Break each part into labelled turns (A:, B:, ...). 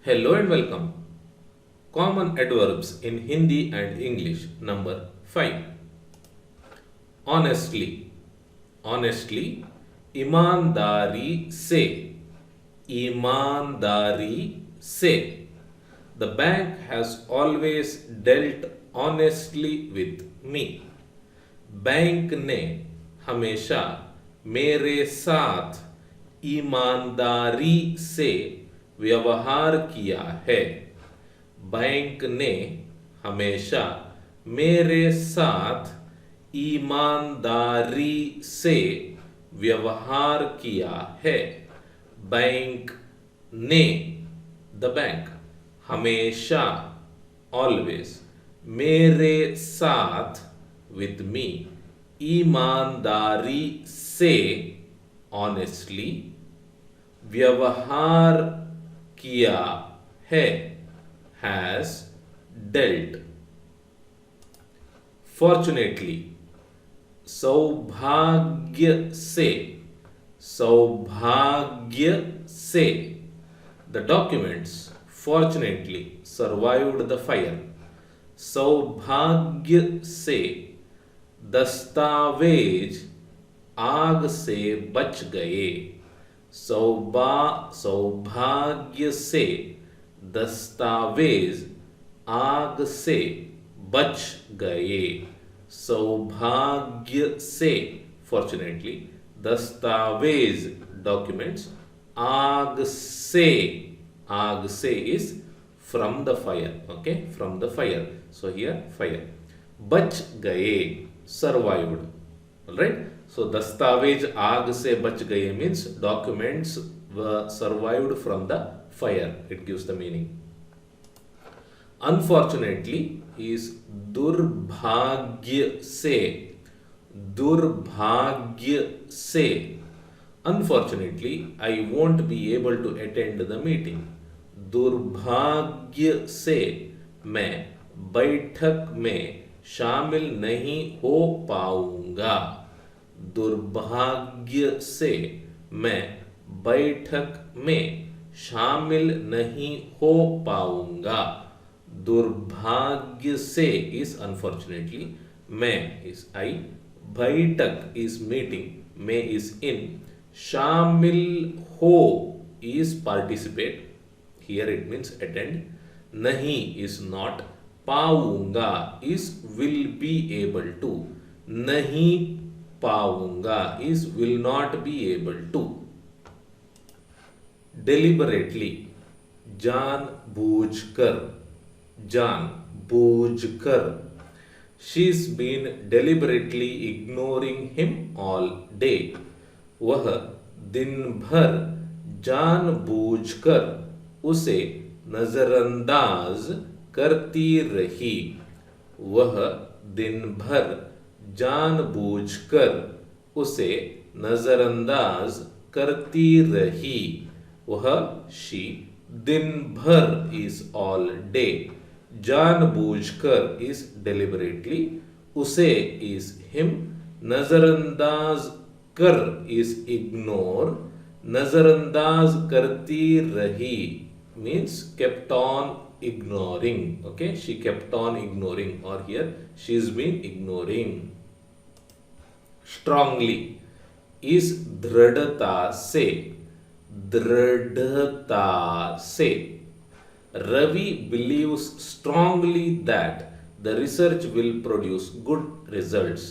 A: Hello and welcome. Common adverbs in Hindi and English. Number 5. Honestly. Honestly. ईमानदारी से. ईमानदारी से. The bank has always dealt honestly with me. Bank ने हमेशा मेरे साथ ईमानदारी से व्यवहार किया है. बैंक ने हमेशा मेरे साथ ईमानदारी से व्यवहार किया है. बैंक ने, द बैंक, हमेशा, ऑलवेज, मेरे साथ, विद मी, ईमानदारी से, ऑनेस्टली, व्यवहार किया है, हैज डेल्ट. फॉर्चुनेटली. सौभाग्य से. सौभाग्य से. The documents fortunately survived the fire. सौभाग्य से दस्तावेज आग से बच गए. सौभाग्य से दस्तावेज आग से बच गए. सौभाग्य से, फॉर्चुनेटली, दस्तावेज, डॉक्यूमेंट्स, आग से. आग से is from the fire. Okay, from the fire. So here fire. बच गए, survived. Alright. So दस्तावेज आग से बच गए means documents were survived from the fire. It gives the meaning. Unfortunately is दुर्भाग्य से. दुर्भाग्य से. Unfortunately, I won't be able to attend the meeting. दुर्भाग्य से मैं बैठक में शामिल नहीं हो पाऊंगा. दुर्भाग्य से मैं बैठक में शामिल नहीं हो पाऊंगा. दुर्भाग्य से is unfortunately, मैं is I, बैठक is meeting, में is in, शामिल हो is participate, here it means attend, नहीं is not, पाऊंगा is will be able to, नहीं पाऊंगा is will not be able to. Deliberately, जानबूझकर. जानबूझकर. She's been deliberately ignoring him all day. वह दिन भर जानबूझकर उसे नजरअंदाज करती रही. वह दिन भर जानबूझकर उसे नजरअंदाज करती रही. वह, शी, दिन भर is all day. जानबूझकर is deliberately, उसे is him, नजरअंदाज कर is ignore, नजरअंदाज करती रही means kept on ignoring. Okay, she kept on ignoring, or here she's been ignoring. Strongly is दृढ़ता से. दृढ़ता से. Ravi believes strongly that the research will produce good results.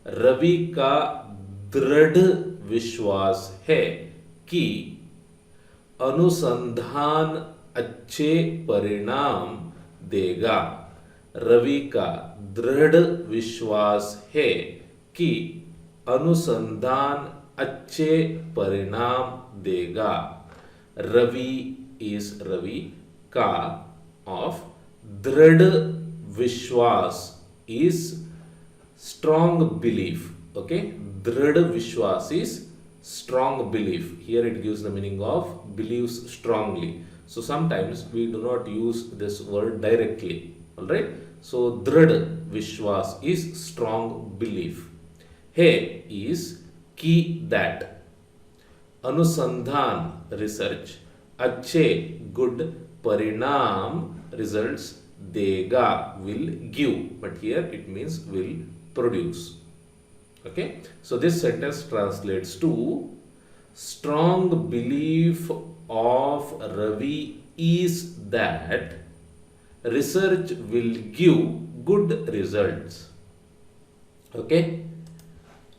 A: Ravi का दृढ़ विश्वास है कि अनुसंधान अच्छे परिणाम देगा. रवि का दृढ़ विश्वास है कि अनुसंधान अच्छे परिणाम देगा. रवि is रवि का of, दृढ़ विश्वास is strong belief. Okay, दृढ़ विश्वास is strong belief. Here it gives the meaning of believes strongly. So sometimes we do not use this word directly. Alright, so दृढ़ विश्वास is strong belief. है is कि, that. अनुसंधान, research, अच्छे, good, परिणाम results देगा will give, but here it means will produce. Okay, so this sentence translates to strong belief of Ravi is that research will give good results. Okay,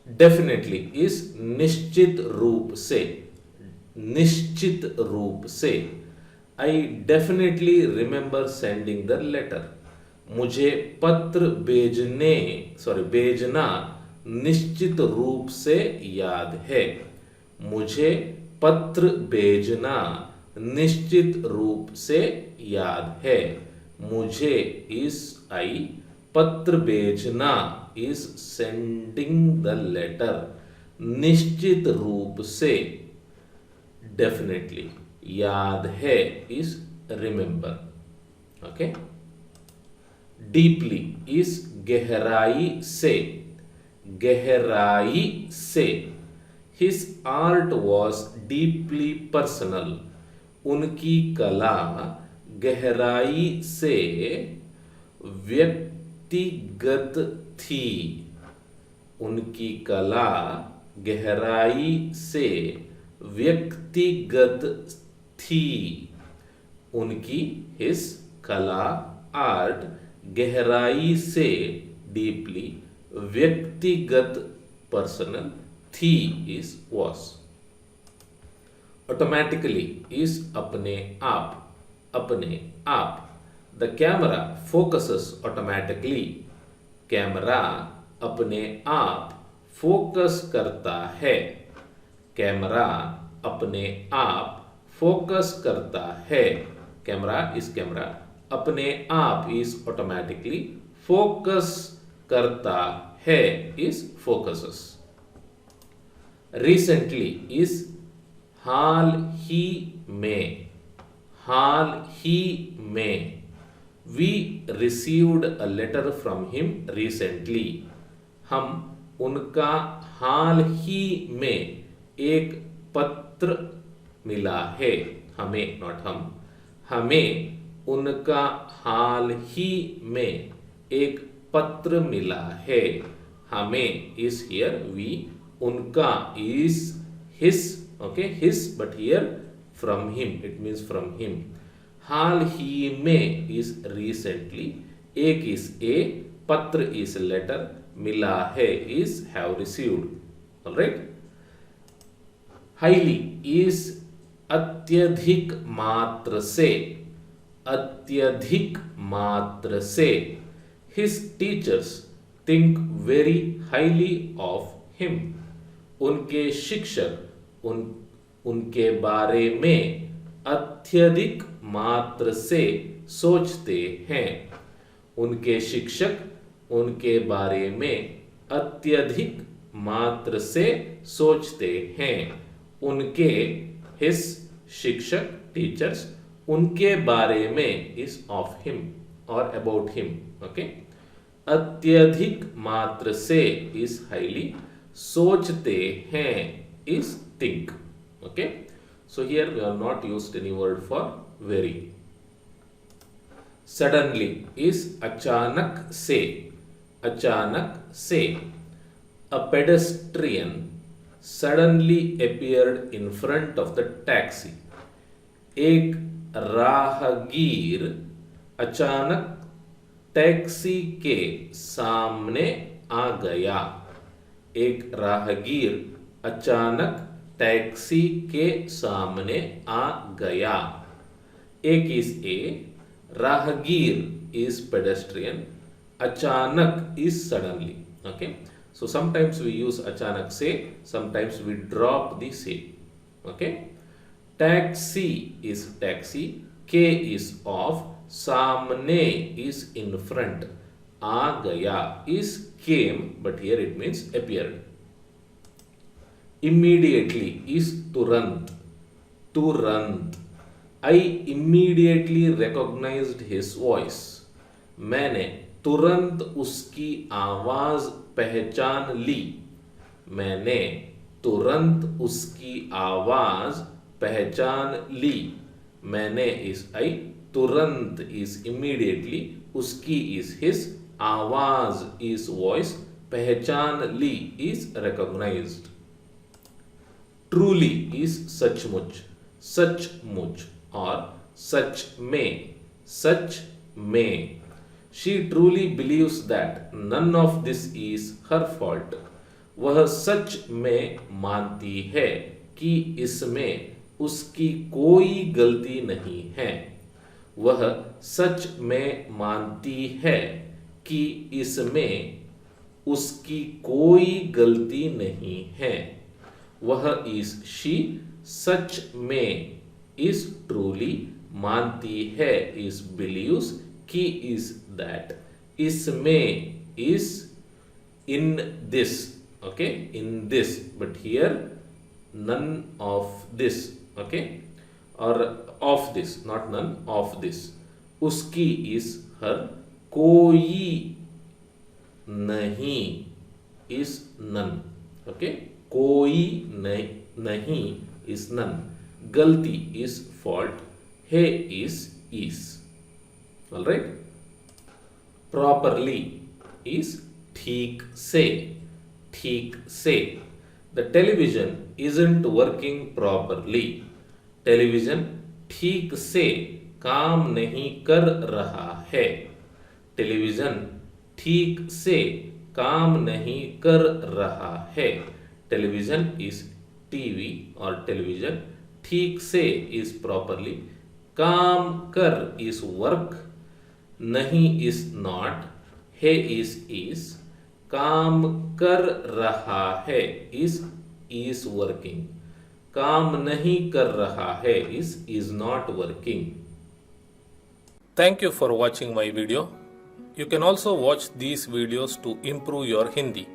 A: definitely इस निश्चित रूप से, निश्चित रूप से, I definitely remember sending the letter, मुझे पत्र भेजना निश्चित रूप से याद है, मुझे पत्र भेजना निश्चित रूप से याद है, मुझे इस आई पत्र भेजना इज सेंडिंग द लेटर, निश्चित रूप से, डेफिनेटली, याद है is remember. Okay, deeply is गहराई से, गहराई से, his art was deeply personal, उनकी कला गहराई से व्यक्तिगत थी, उनकी कला गहराई से व्यक्तिगत थी, उनकी हिज कला आर्ट गहराई से डीपली व्यक्तिगत पर्सनल थी इज वॉज. ऑटोमेटिकली इज अपने आप, अपने आप. The camera focuses automatically, camera अपने आप फोकस करता है, कैमरा अपने आप फोकस करता है, कैमरा अपने आप इज ऑटोमेटिकली फोकस करता है इज फोकसेस. रिसेंटली इज हाल ही में, हाल ही में. We received a letter from him recently. हम उनका हाल ही में एक पत्र मिला है, हमें, नॉट हम, हमें उनका हाल ही में एक पत्र मिला है, हमें is here we, उनका is his, okay, his, but here from him, it means from him. हाल ही में इज रिसेंटली, एक इज ए, पत्र इज लेटर, मिला है is have received. Alright. Highly is अत्यधिक मात्र से, अत्यधिक मात्र से. His teachers think very highly of him, उनके शिक्षक उनके बारे में अत्यधिक मात्र से सोचते हैं, उनके शिक्षक उनके बारे में अत्यधिक मात्र से सोचते हैं, उनके हिज शिक्षक टीचर्स उनके बारे में इज ऑफ हिम और अबाउट हिम. ओके, अत्यधिक मात्र से इज हाईली, सोचते हैं is think. Okay, so here we have not used any word for very. Suddenly is अचानक से, अचानक से. A pedestrian suddenly appeared in front of the taxi. एक राहगीर अचानक टैक्सी के सामने आ गया, एक राहगीर अचानक टैक्सी के सामने आ गया. एक इज ए, राहगीर इज पेडेस्ट्रियन, अचानक is suddenly. Okay, so sometimes we use अचानक से, समटाइम्स वी ड्रॉप द से. ओके, टैक्सी इज टैक्सी, के इज ऑफ, सामने इज इन फ्रंट, आ गया is came, but here it means appeared. Immediately is तुरंत, तुरंत. I immediately recognized his voice. मैंने तुरंत उसकी आवाज पहचान ली, मैंने तुरंत उसकी आवाज पहचान ली. मैंने is I, तुरंत is immediately, उसकी is his, आवाज is voice, पहचान ली is recognized, truly is सचमुच, सचमुच और सच में. She truly believes that none of this is her fault. वह सच में मानती है कि इसमें उसकी कोई गलती नहीं है. वह सच में मानती है कि इसमें उसकी कोई गलती नहीं है. वह is she, सच में is truly, मानती है is believes, कि is that, इसमें is in this, okay, in this, but here none of this, okay, or of this, not none of this. उसकी is her, कोई नहीं is none, okay, कोई नहीं is none, गलती is fault, है is. All right. Properly is ठीक से. The television isn't working properly. Television ठीक से काम नहीं कर रहा है. टेलीविजन ठीक से काम नहीं कर रहा है. टेलीविजन is टीवी और टेलीविजन ठीक से is properly. काम कर is work, नहीं is not, है is, काम कर रहा है is working, काम नहीं कर रहा है is not working. Thank you for watching my video. You can also watch these videos to improve your Hindi.